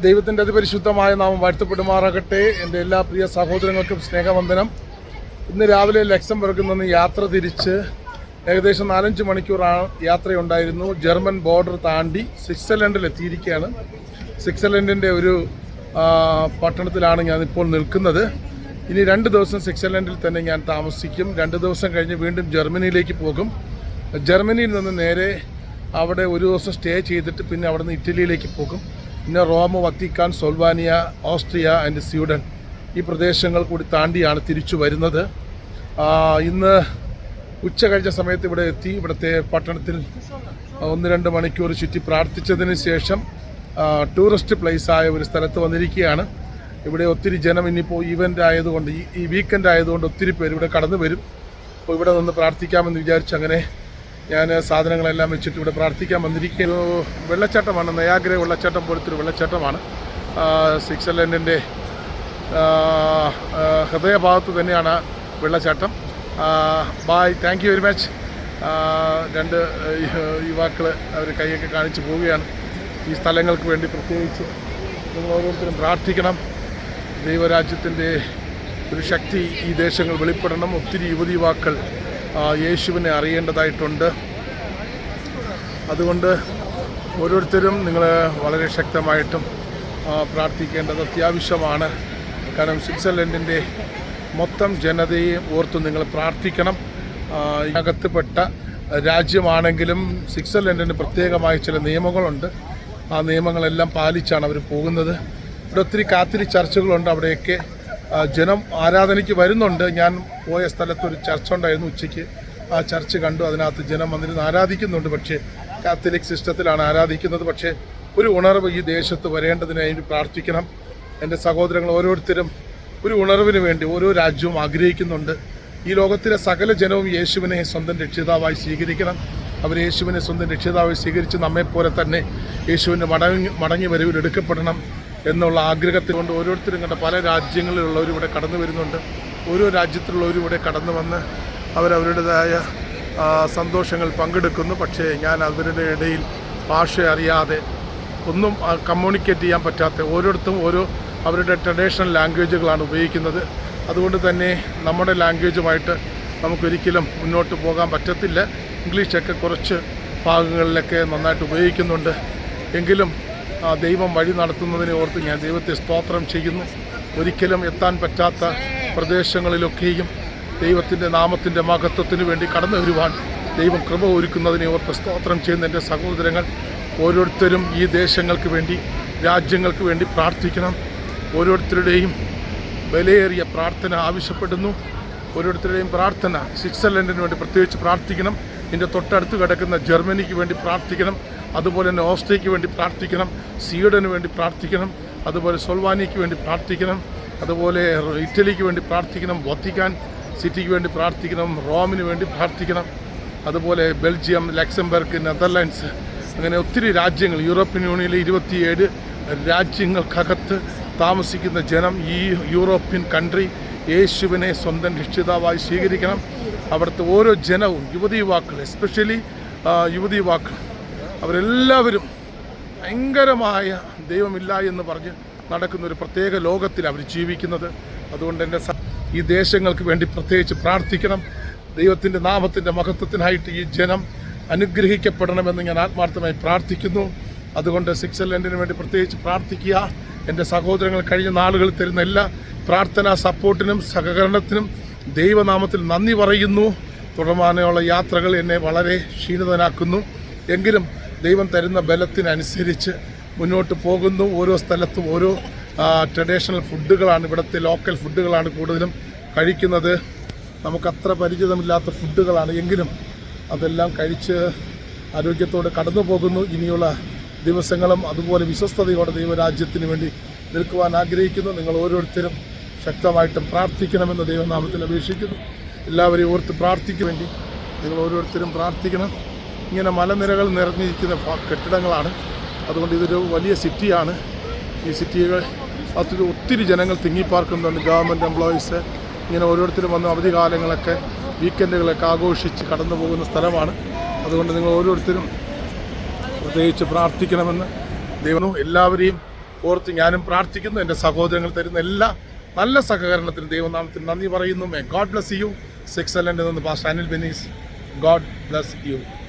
ദൈവത്തിൻ്റെ അതിപരിശുദ്ധമായ നാമം വാഴ്ത്തപ്പെടുമാറാകട്ടെ. എൻ്റെ എല്ലാ പ്രിയ സഹോദരങ്ങൾക്കും സ്നേഹവന്ദനം. ഇന്ന് രാവിലെ ലക്സംബർഗിൽ നിന്ന് യാത്ര തിരിച്ച് ഏകദേശം 4-5 മണിക്കൂർ യാത്രയുണ്ടായിരുന്നു. ജർമ്മൻ ബോർഡർ താണ്ടി സ്വിറ്റ്സർലൻഡിലെത്തിയിരിക്കുകയാണ്. സ്വിറ്റ്സർലൻഡിൻ്റെ ഒരു പട്ടണത്തിലാണ് ഞാനിപ്പോൾ നിൽക്കുന്നത്. ഇനി 2 ദിവസം സ്വിറ്റ്സർലൻഡിൽ തന്നെ ഞാൻ താമസിക്കും. 2 ദിവസം കഴിഞ്ഞ് വീണ്ടും ജർമ്മനിയിലേക്ക് പോകും. ജർമ്മനിയിൽ നിന്ന് നേരെ അവിടെ ഒരു ദിവസം സ്റ്റേ ചെയ്തിട്ട് പിന്നെ അവിടെ നിന്ന് ഇറ്റലിയിലേക്ക് പോകും. പിന്നെ റോം, വത്തിക്കാൻ, സൊൽവാനിയ, ഓസ്ട്രിയ ആൻഡ് സ്വീഡൻ ഈ പ്രദേശങ്ങൾ കൂടി താണ്ടിയാണ് തിരിച്ചു വരുന്നത്. ഇന്ന് ഉച്ച കഴിഞ്ഞ സമയത്ത് ഇവിടെ എത്തി. ഇവിടുത്തെ പട്ടണത്തിൽ 1-2 മണിക്കൂർ ചുറ്റി പ്രാർത്ഥിച്ചതിന് ശേഷം ടൂറിസ്റ്റ് പ്ലേസായ ഒരു സ്ഥലത്ത് വന്നിരിക്കുകയാണ്. ഇവിടെ ഒത്തിരി ജനം ഇനിയിപ്പോൾ ഈവൻ്റ് ആയതുകൊണ്ട് ഈ വീക്കെൻഡ് ആയതുകൊണ്ട് ഒത്തിരി പേര് ഇവിടെ കടന്നു വരും. അപ്പോൾ ഇവിടെ നിന്ന് പ്രാർത്ഥിക്കാമെന്ന് വിചാരിച്ച് അങ്ങനെ ഞാൻ സാധനങ്ങളെല്ലാം വെച്ചിട്ട് ഇവിടെ പ്രാർത്ഥിക്കാൻ വന്നിരിക്കുക. ഒരു വെള്ളച്ചാട്ടമാണ്, നയാഗ്ര വെള്ളച്ചാട്ടം പോലത്തൊരു വെള്ളച്ചാട്ടമാണ്. സ്വിറ്റ്സർലൻഡിൻ്റെ ഹൃദയഭാഗത്ത് തന്നെയാണ് വെള്ളച്ചാട്ടം. Bye, thank you very much. 2 യുവാക്കൾ അവർ കൈയൊക്കെ കാണിച്ച് പോവുകയാണ്. ഈ സ്ഥലങ്ങൾക്ക് വേണ്ടി പ്രത്യേകിച്ച് നിങ്ങൾ ഓരോരുത്തരും പ്രാർത്ഥിക്കണം. ദൈവരാജ്യത്തിൻ്റെ ഒരു ശക്തി ഈ ദേശങ്ങൾ വെളിപ്പെടണം. ഒത്തിരി യുവതിയുവാക്കൾ യേശുവിനെ അറിയേണ്ടതായിട്ടുണ്ട്. അതുകൊണ്ട് ഓരോരുത്തരും നിങ്ങൾ വളരെ ശക്തമായിട്ടും പ്രാർത്ഥിക്കേണ്ടത് അത്യാവശ്യമാണ്. കാരണം സ്വിറ്റ്സർലൻഡിൻ്റെ മൊത്തം ജനതയെ ഓർത്ത് നിങ്ങൾ പ്രാർത്ഥിക്കണം. അകത്തുപെട്ട രാജ്യമാണെങ്കിലും സ്വിറ്റ്സർലൻഡിന് പ്രത്യേകമായ ചില നിയമങ്ങളുണ്ട്. ആ നിയമങ്ങളെല്ലാം പാലിച്ചാണ് അവർ പോകുന്നത്. ഇവിടെ ഒത്തിരി കാത്തലിക് ചർച്ചുകളുണ്ട്. അവിടെയൊക്കെ ജനം ആരാധനയ്ക്ക് വരുന്നുണ്ട്. ഞാൻ പോയ സ്ഥലത്തൊരു ചർച്ച ഉണ്ടായിരുന്നു. ഉച്ചയ്ക്ക് ആ ചർച്ച് കണ്ടു. അതിനകത്ത് ജനം വന്നിരുന്ന് ആരാധിക്കുന്നുണ്ട്. പക്ഷേ കാത്തലിക് സിസ്റ്റത്തിലാണ് ആരാധിക്കുന്നത്. പക്ഷേ ഒരു ഉണർവ് ഈ ദേശത്ത് വരേണ്ടതിന് വേണ്ടി പ്രാർത്ഥിക്കണം. എൻ്റെ സഹോദരങ്ങൾ ഓരോരുത്തരും ഒരു ഉണർവിന് വേണ്ടി ഓരോ രാജ്യവും ആഗ്രഹിക്കുന്നുണ്ട്. ഈ ലോകത്തിലെ സകല ജനവും യേശുവിനെ സ്വന്തം രക്ഷിതാവായി സ്വീകരിക്കണം. അവർ യേശുവിനെ സ്വന്തം രക്ഷിതാവായി സ്വീകരിച്ച് നമ്മെപ്പോലെ തന്നെ യേശുവിൻ്റെ മടങ്ങി വരവിൽ എടുക്കപ്പെടണം എന്നുള്ള ആഗ്രഹത്തിൽ കൊണ്ട് ഓരോരുത്തരും കണ്ട പല രാജ്യങ്ങളിലുള്ളവരും ഇവിടെ കടന്നു വരുന്നുണ്ട്. ഓരോ രാജ്യത്തിലുള്ളവരും ഇവിടെ കടന്നു വന്ന് അവരവരുടേതായ സന്തോഷങ്ങൾ പങ്കെടുക്കുന്നു. പക്ഷേ ഞാൻ അവരുടെ ഇടയിൽ ഭാഷ അറിയാതെ ഒന്നും കമ്മ്യൂണിക്കേറ്റ് ചെയ്യാൻ പറ്റാത്ത ഓരോരുത്തരും അവരുടെ ട്രഡീഷണൽ ലാംഗ്വേജുകളാണ് ഉപയോഗിക്കുന്നത്. അതുകൊണ്ട് തന്നെ നമ്മുടെ ലാംഗ്വേജുമായിട്ട് നമുക്കൊരിക്കലും മുന്നോട്ട് പോകാൻ പറ്റത്തില്ല. ഇംഗ്ലീഷൊക്കെ കുറച്ച് ഭാഗങ്ങളിലൊക്കെ നന്നായിട്ട് ഉപയോഗിക്കുന്നുണ്ട്. എങ്കിലും ദൈവം വഴി നടത്തുന്നതിനെ ഓർത്ത് ഞാൻ ദൈവത്തെ സ്തോത്രം ചെയ്യുന്നു. ഒരിക്കലും എത്താൻ പറ്റാത്ത പ്രദേശങ്ങളിലൊക്കെയും ദൈവത്തിൻ്റെ നാമത്തിൻ്റെ മഹത്വത്തിന് വേണ്ടി കടന്നു വരുവാൻ ദൈവം കൃപ ഒരുക്കുന്നതിനെ ഓർത്ത് സ്തോത്രം ചെയ്യുന്ന എൻ്റെ സഹോദരങ്ങൾ ഓരോരുത്തരും ഈ ദേശങ്ങൾക്ക് വേണ്ടി, രാജ്യങ്ങൾക്ക് വേണ്ടി പ്രാർത്ഥിക്കണം. ഓരോരുത്തരുടെയും വിലയേറിയ പ്രാർത്ഥന ആവശ്യപ്പെടുന്നു. ഓരോരുത്തരുടെയും പ്രാർത്ഥന സ്വിറ്റ്സർലൻഡിന് വേണ്ടി പ്രത്യേകിച്ച് പ്രാർത്ഥിക്കണം. ഇതിൻ്റെ തൊട്ടടുത്ത് കിടക്കുന്ന ജർമ്മനിക്ക് വേണ്ടി പ്രാർത്ഥിക്കണം. അതുപോലെ തന്നെ ഓസ്ട്രിയയ്ക്ക് വേണ്ടി പ്രാർത്ഥിക്കണം. സ്വീഡന് വേണ്ടി പ്രാർത്ഥിക്കണം. അതുപോലെ സൊൽവാനിയയ്ക്ക് വേണ്ടി പ്രാർത്ഥിക്കണം. അതുപോലെ ഇറ്റലിക്ക് വേണ്ടി പ്രാർത്ഥിക്കണം. വത്തിക്കാൻ സിറ്റിക്ക് വേണ്ടി പ്രാർത്ഥിക്കണം. റോമിന് വേണ്ടി പ്രാർത്ഥിക്കണം. അതുപോലെ ബെൽജിയം, ലക്സംബർഗ്, നെതർലാൻഡ്സ്, അങ്ങനെ ഒത്തിരി രാജ്യങ്ങൾ, യൂറോപ്യൻ യൂണിയനിലെ 27 രാജ്യങ്ങൾക്കകത്ത് താമസിക്കുന്ന ജനം ഈ യൂറോപ്യൻ കൺട്രി യേശുവിനെ സ്വന്തം രക്ഷിതാവായി സ്വീകരിക്കണം. അവിടുത്തെ ഓരോ ജനവും, യുവതിയുവാക്കൾ, എസ്പെഷ്യലി യുവതിയുവാക്കൾ, അവരെല്ലാവരും ഭയങ്കരമായ ദൈവമില്ല എന്ന് പറഞ്ഞ് നടക്കുന്ന ഒരു പ്രത്യേക ലോകത്തിൽ അവർ ജീവിക്കുന്നത്. അതുകൊണ്ട് എൻ്റെ ഈ ദേശങ്ങൾക്ക് വേണ്ടി പ്രത്യേകിച്ച് പ്രാർത്ഥിക്കണം. ദൈവത്തിൻ്റെ നാമത്തിൻ്റെ മഹത്വത്തിനായിട്ട് ഈ ജനം അനുഗ്രഹിക്കപ്പെടണമെന്ന് ഞാൻ ആത്മാർത്ഥമായി പ്രാർത്ഥിക്കുന്നു. അതുകൊണ്ട് സ്വിറ്റ്സർലൻഡിന് വേണ്ടി പ്രത്യേകിച്ച് പ്രാർത്ഥിക്കുക. എൻ്റെ സഹോദരങ്ങൾ കഴിഞ്ഞ നാളുകളിൽ തരുന്ന എല്ലാ പ്രാർത്ഥനാ സപ്പോർട്ടിനും സഹകരണത്തിനും ദൈവനാമത്തിൽ നന്ദി പറയുന്നു. തുടർമാനമുള്ള യാത്രകൾ എന്നെ വളരെ ക്ഷീണിതനാക്കുന്നു. എങ്കിലും ദൈവം തരുന്ന ബലത്തിനനുസരിച്ച് മുന്നോട്ട് പോകുന്നു. ഓരോ സ്ഥലത്തും ഓരോ ട്രഡീഷണൽ ഫുഡുകളാണ്, ഇവിടുത്തെ ലോക്കൽ ഫുഡുകളാണ് കൂടുതലും കഴിക്കുന്നത്. നമുക്കത്ര പരിചിതമില്ലാത്ത ഫുഡുകളാണ്. എങ്കിലും അതെല്ലാം കഴിച്ച് ആരോഗ്യത്തോടെ കടന്നു പോകുന്നു. ഇനിയുള്ള ദിവസങ്ങളും അതുപോലെ വിശ്വസ്തയോടെ ദൈവരാജ്യത്തിന് വേണ്ടി നിൽക്കുവാൻ ആഗ്രഹിക്കുന്നു. നിങ്ങൾ ഓരോരുത്തരും ശക്തമായിട്ടും പ്രാർത്ഥിക്കണമെന്ന് ദൈവനാമത്തിൽ അപേക്ഷിക്കുന്നു. എല്ലാവരെയും ഓർത്ത് പ്രാർത്ഥിക്കാൻ വേണ്ടി നിങ്ങൾ ഓരോരുത്തരും പ്രാർത്ഥിക്കണം. ഇങ്ങനെ മലനിരകൾ നിറഞ്ഞിരിക്കുന്ന കെട്ടിടങ്ങളാണ്. അതുകൊണ്ട് ഇതൊരു വലിയ സിറ്റിയാണ്. ഈ സിറ്റികൾ ഒത്തിരി ജനങ്ങൾ തിങ്ങിപ്പാർക്കുന്നുണ്ട്. ഗവൺമെൻറ് എംപ്ലോയീസ് ഇങ്ങനെ ഓരോരുത്തരും വന്ന് അവധികാലങ്ങളൊക്കെ, വീക്കെൻഡുകളൊക്കെ ആഘോഷിച്ച് കടന്നു പോകുന്ന സ്ഥലമാണ്. അതുകൊണ്ട് നിങ്ങൾ ഓരോരുത്തരും പ്രത്യേകിച്ച് പ്രാർത്ഥിക്കണമെന്ന് ദൈവം എല്ലാവരെയും ഓർത്ത് ഞാനും പ്രാർത്ഥിക്കുന്നു. എൻ്റെ സഹോദരങ്ങൾ തരുന്ന എല്ലാ നല്ല സഹകരണത്തിനും ദൈവനാമത്തിന് നന്ദി പറയുന്നു. May God bless you. സ്വിറ്റ്സർലൻഡിൽ നിന്ന് പാസ്റ്റർ അനിൽ ബെനീസ്. God bless U.